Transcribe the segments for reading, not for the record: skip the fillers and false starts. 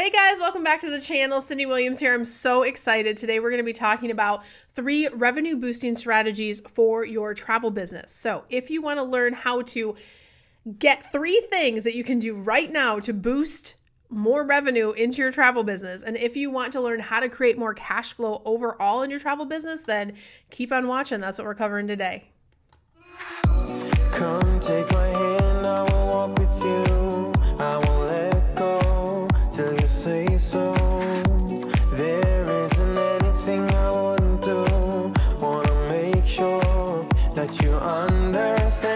Hey guys, welcome back to the channel. Cyndi Williams here. I'm so excited. Today we're going to be talking about 3 revenue boosting strategies for your travel business. So if you want to learn how to get 3 things that you can do right now to boost more revenue into your travel business, and if you want to learn how to create more cash flow overall in your travel business, then keep on watching. That's what we're covering today. Come take my hand, I will walk with you. I won't let go till you say so. There isn't anything I wouldn't do. Wanna make sure that you understand.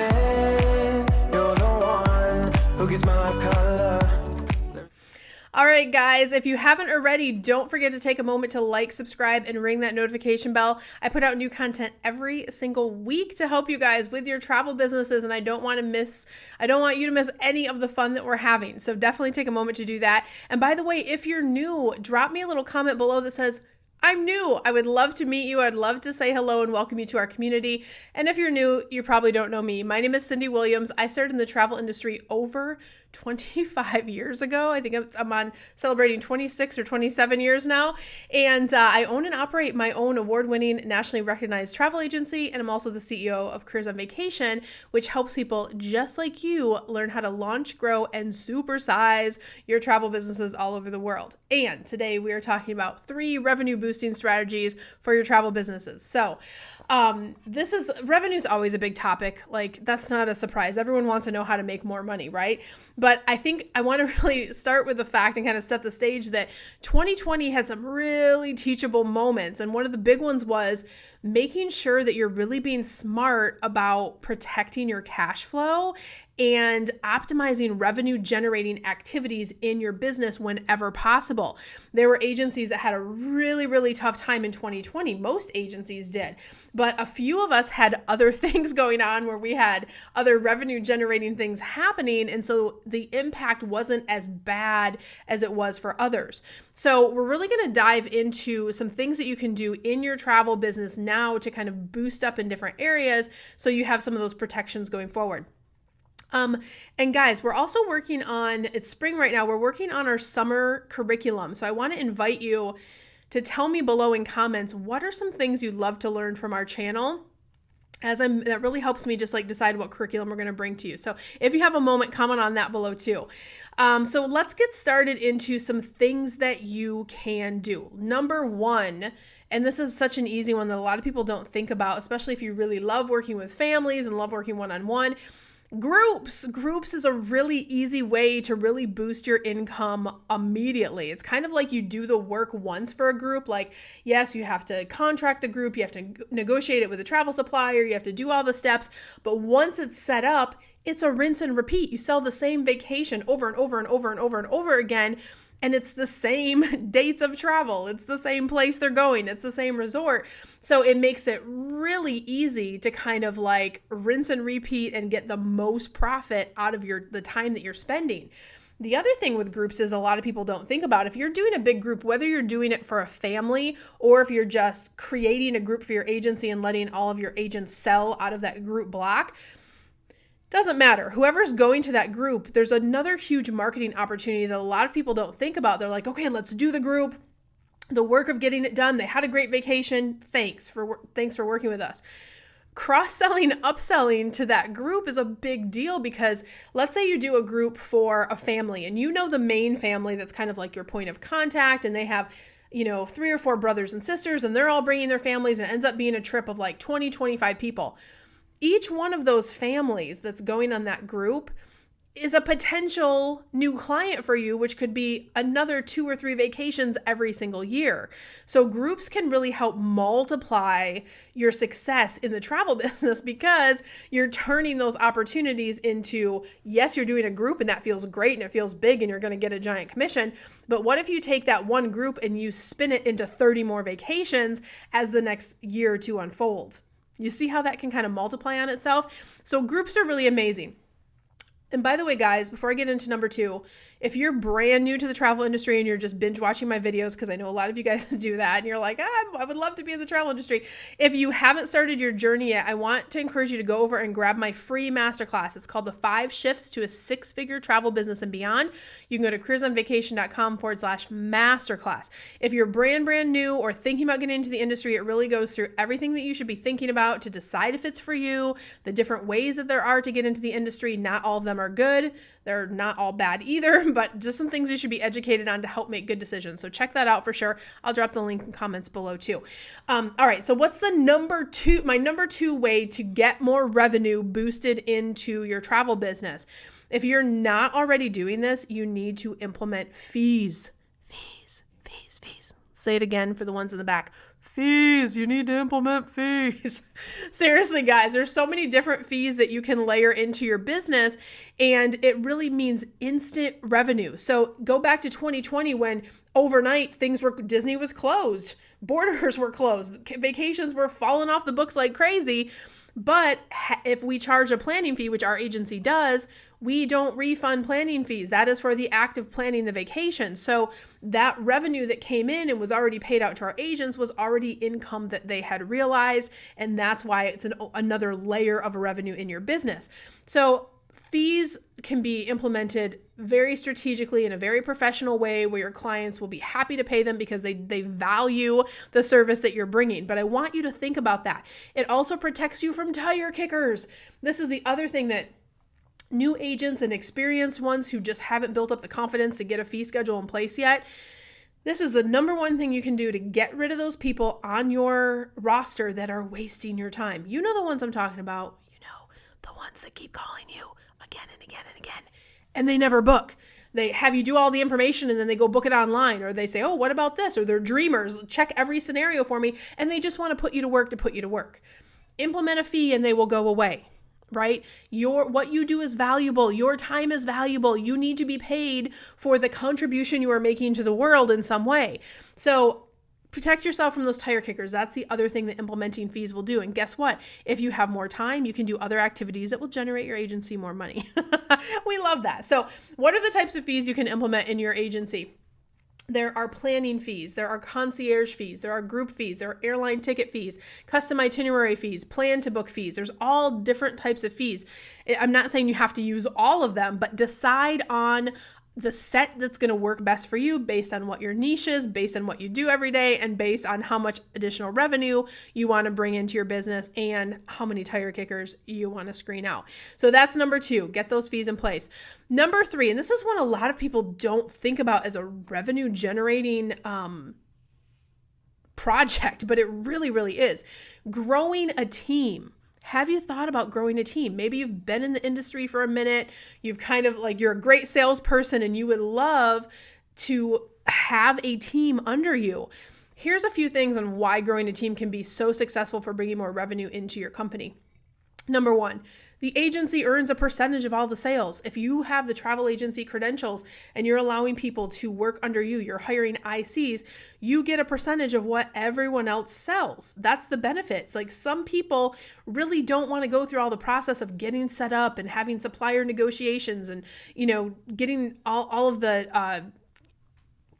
You're the one who gives my life color. All right, guys, if you haven't already, don't forget to take a moment to like, subscribe, and ring that notification bell. I put out new content every single week to help you guys with your travel businesses, and I don't want you to miss any of the fun that we're having. So definitely take a moment to do that. And by the way, if you're new, drop me a little comment below that says, I'm new. I would love to meet you. I'd love to say hello and welcome you to our community. And if you're new, you probably don't know me. My name is Cyndi Williams. I started in the travel industry over 25 years ago. I think I'm on celebrating 26 or 27 years now. And I own and operate my own award-winning, nationally recognized travel agency. And I'm also the CEO of Careers on Vacation, which helps people just like you learn how to launch, grow, and supersize your travel businesses all over the world. And today we are talking about 3 revenue boosting strategies for your travel businesses. So revenue is always a big topic. Like, that's not a surprise. Everyone wants to know how to make more money, right? But I think I want to really start with the fact and kind of set the stage that 2020 had some really teachable moments. And one of the big ones was making sure that you're really being smart about protecting your cash flow and optimizing revenue generating activities in your business whenever possible. There were agencies that had a really, really tough time in 2020. Most agencies did, but a few of us had other things going on where we had other revenue generating things happening. And so the impact wasn't as bad as it was for others. So we're really going to dive into some things that you can do in your travel business now to kind of boost up in different areas so you have some of those protections going forward. And guys, we're also working on, it's spring right now, we're working on our summer curriculum. So I want to invite you to tell me below in comments, what are some things you'd love to learn from our channel? That really helps me just like decide what curriculum we're going to bring to you. So if you have a moment, comment on that below too. So let's get started into some things that you can do. Number 1, and this is such an easy one that a lot of people don't think about, especially if you really love working with families and love working one-on-one. Groups is a really easy way to really boost your income immediately. It's kind of like you do the work once for a group. Like, yes, you have to contract the group, you have to negotiate it with a travel supplier, you have to do all the steps, but once it's set up, it's a rinse and repeat. You sell the same vacation over and over and over and over and over again. And it's the same dates of travel. It's the same place they're going. It's the same resort. So it makes it really easy to kind of like rinse and repeat and get the most profit out of the time that you're spending. The other thing with groups is a lot of people don't think about, if you're doing a big group, whether you're doing it for a family or if you're just creating a group for your agency and letting all of your agents sell out of that group block, doesn't matter. Whoever's going to that group, there's another huge marketing opportunity that a lot of people don't think about. They're like, okay, let's do the group, the work of getting it done. They had a great vacation. Thanks for working with us. Cross-selling, upselling to that group is a big deal because let's say you do a group for a family and you know the main family that's kind of like your point of contact, and they have 3 or 4 brothers and sisters and they're all bringing their families, and it ends up being a trip of like 20, 25 people. Each one of those families that's going on that group is a potential new client for you, which could be another 2 or 3 vacations every single year. So groups can really help multiply your success in the travel business because you're turning those opportunities into, yes, you're doing a group and that feels great and it feels big and you're going to get a giant commission. But what if you take that one group and you spin it into 30 more vacations as the next year or 2 unfold? You see how that can kind of multiply on itself? So groups are really amazing. And by the way, guys, before I get into number 2, If you're brand new to the travel industry and you're just binge watching my videos, because I know a lot of you guys do that, and you're like, I would love to be in the travel industry. If you haven't started your journey yet, I want to encourage you to go over and grab my free masterclass. It's called the 5 Shifts to a 6-Figure Travel Business and Beyond. You can go to careersonvacation.com/masterclass. If you're brand new or thinking about getting into the industry, it really goes through everything that you should be thinking about to decide if it's for you, the different ways that there are to get into the industry. Not all of them are good. They're not all bad either, but just some things you should be educated on to help make good decisions. So check that out for sure. I'll drop the link in comments below too. All right. So what's the number 2, my number 2 way to get more revenue boosted into your travel business? If you're not already doing this, you need to implement fees. Say it again for the ones in the back. Fees. You need to implement fees. Seriously, guys, there's so many different fees that you can layer into your business, and it really means instant revenue. So go back to 2020 when overnight Disney was closed, borders were closed, vacations were falling off the books like crazy. But if we charge a planning fee, which our agency does, we don't refund planning fees. That is for the act of planning the vacation. So that revenue that came in and was already paid out to our agents was already income that they had realized. And that's why it's another layer of revenue in your business. So fees can be implemented very strategically in a very professional way where your clients will be happy to pay them because they value the service that you're bringing. But I want you to think about that. It also protects you from tire kickers. This is the other thing that new agents and experienced ones who just haven't built up the confidence to get a fee schedule in place yet. This is the number one thing you can do to get rid of those people on your roster that are wasting your time. You know the ones I'm talking about. You know, the ones that keep calling you again and again and again, and they never book. They have you do all the information and then they go book it online, or they say, oh, what about this? Or they're dreamers, check every scenario for me, and they just want to put you to work. Implement a fee and they will go away, right? What you do is valuable. Your time is valuable. You need to be paid for the contribution you are making to the world in some way. So protect yourself from those tire kickers. That's the other thing that implementing fees will do. And guess what? If you have more time, you can do other activities that will generate your agency more money. We love that. So what are the types of fees you can implement in your agency? There are planning fees, there are concierge fees, there are group fees, there are airline ticket fees, custom itinerary fees, plan to book fees. There's all different types of fees. I'm not saying you have to use all of them, but decide on the set that's going to work best for you based on what your niche is, based on what you do every day, and based on how much additional revenue you want to bring into your business and how many tire kickers you want to screen out. So that's number 2, get those fees in place. Number 3, and this is one a lot of people don't think about as a revenue generating project, but it really, really is. Growing a team. Have you thought about growing a team? Maybe you've been in the industry for a minute. You've kind of you're a great salesperson and you would love to have a team under you. Here's a few things on why growing a team can be so successful for bringing more revenue into your company. Number 1, the agency earns a percentage of all the sales. If you have the travel agency credentials and you're allowing people to work under you, you're hiring ICs, you get a percentage of what everyone else sells. That's the benefits. Some people really don't want to go through all the process of getting set up and having supplier negotiations and, getting all of the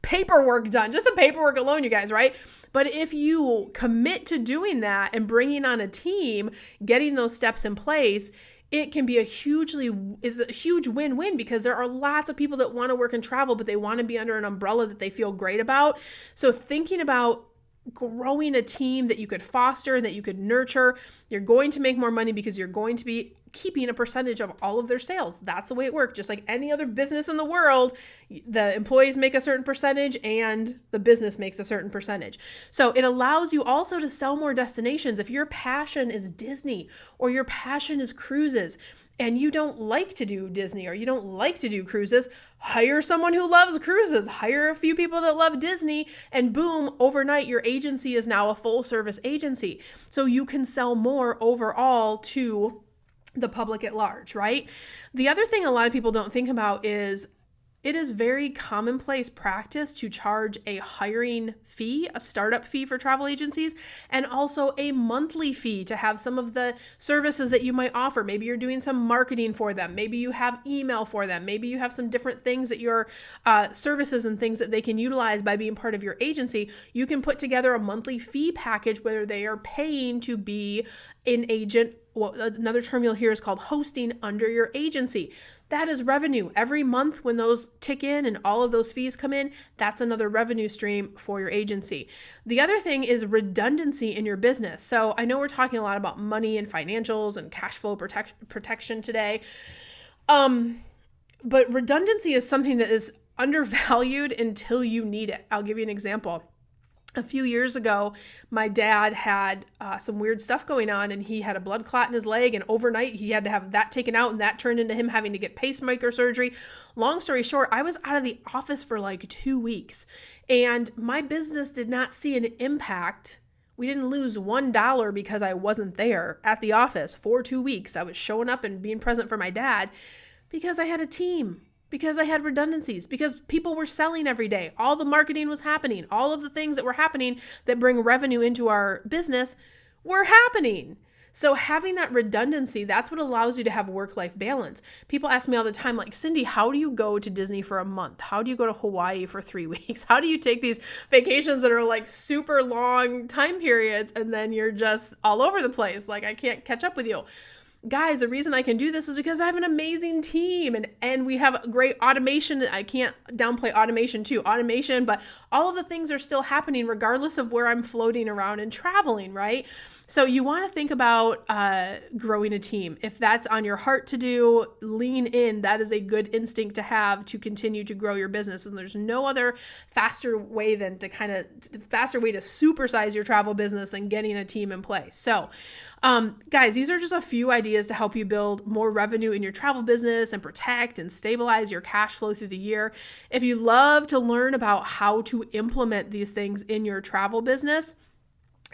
paperwork done. Just the paperwork alone, you guys, right? But if you commit to doing that and bringing on a team, getting those steps in place, it can be a huge win-win, because there are lots of people that want to work and travel, but they want to be under an umbrella that they feel great about. So thinking about growing a team that you could foster and that you could nurture, you're going to make more money because you're going to be keeping a percentage of all of their sales. That's the way it works. Just like any other business in the world, the employees make a certain percentage and the business makes a certain percentage. So it allows you also to sell more destinations. If your passion is Disney or your passion is cruises, and you don't like to do Disney or you don't like to do cruises, hire someone who loves cruises, hire a few people that love Disney, and boom, overnight your agency is now a full service agency. So you can sell more overall to the public at large, right? The other thing a lot of people don't think about is it is very commonplace practice to charge a hiring fee, a startup fee for travel agencies, and also a monthly fee to have some of the services that you might offer. Maybe you're doing some marketing for them. Maybe you have email for them. Maybe you have some different things that your services and things that they can utilize by being part of your agency. You can put together a monthly fee package where they are paying to be an agent. Well, another term you'll hear is called hosting under your agency. That is revenue. Every month when those tick in and all of those fees come in, that's another revenue stream for your agency. The other thing is redundancy in your business. So I know we're talking a lot about money and financials and cash flow protection today. But redundancy is something that is undervalued until you need it. I'll give you an example. A few years ago, my dad had some weird stuff going on, and he had a blood clot in his leg, and overnight he had to have that taken out, and that turned into him having to get pacemaker surgery. Long story short, I was out of the office for like 2 weeks, and my business did not see an impact. We didn't lose $1 because I wasn't there at the office for 2 weeks. I was showing up and being present for my dad because I had a team. Because I had redundancies, because people were selling every day. All the marketing was happening. All of the things that were happening that bring revenue into our business were happening. So having that redundancy, that's what allows you to have work-life balance. People ask me all the time, like, Cyndi, how do you go to Disney for a month? How do you go to Hawaii for 3 weeks? How do you take these vacations that are like super long time periods and then you're just all over the place? Like, I can't catch up with you. Guys, the reason I can do this is because I have an amazing team and we have great automation. I can't downplay automation too. Automation, but all of the things are still happening regardless of where I'm floating around and traveling, right? So you want to think about growing a team. If that's on your heart to do, lean in. That is a good instinct to have to continue to grow your business. And there's no other faster way to supersize your travel business than getting a team in place. So guys, these are just a few ideas to help you build more revenue in your travel business and protect and stabilize your cash flow through the year. If you love to learn about how to implement these things in your travel business,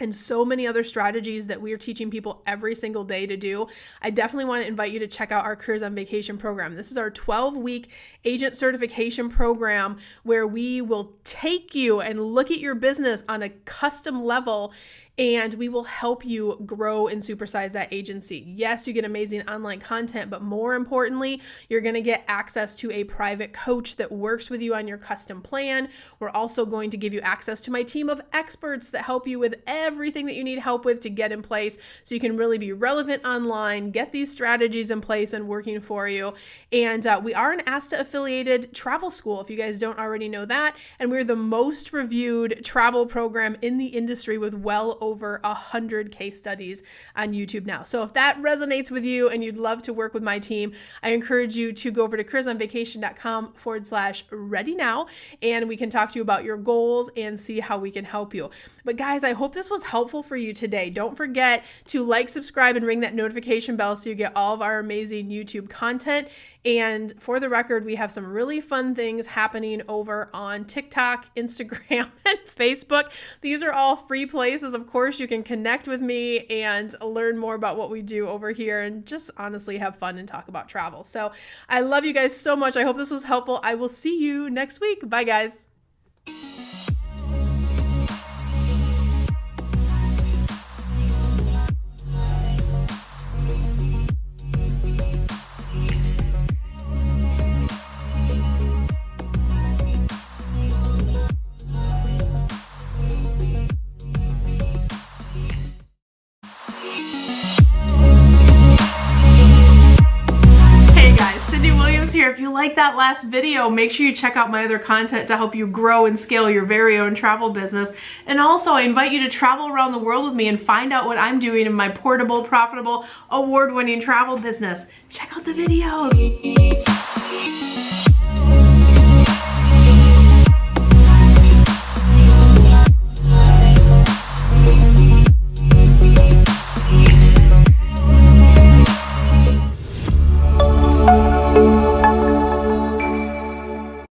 and so many other strategies that we are teaching people every single day to do, I definitely want to invite you to check out our Careers on Vacation program. This is our 12-week agent certification program where we will take you and look at your business on a custom level, and we will help you grow and supersize that agency. Yes, you get amazing online content, but more importantly, you're going to get access to a private coach that works with you on your custom plan. We're also going to give you access to my team of experts that help you with everything that you need help with to get in place so you can really be relevant online, get these strategies in place and working for you. And we are an ASTA affiliated travel school, if you guys don't already know that. And we're the most reviewed travel program in the industry with well over 100 case studies on YouTube now. So if that resonates with you and you'd love to work with my team, I encourage you to go over to careersonvacation.com/ready now, and we can talk to you about your goals and see how we can help you. But guys, I hope this was helpful for you today. Don't forget to like, subscribe, and ring that notification bell so you get all of our amazing YouTube content. And for the record, we have some really fun things happening over on TikTok, Instagram, and Facebook. These are all free places. Of course, you can connect with me and learn more about what we do over here and just honestly have fun and talk about travel. So I love you guys so much. I hope this was helpful. I will see you next week. Bye, guys. Here. If you like that last video, make sure you check out my other content to help you grow and scale your very own travel business. And also, I invite you to travel around the world with me and find out what I'm doing in my portable, profitable, award-winning travel business. Check out the videos.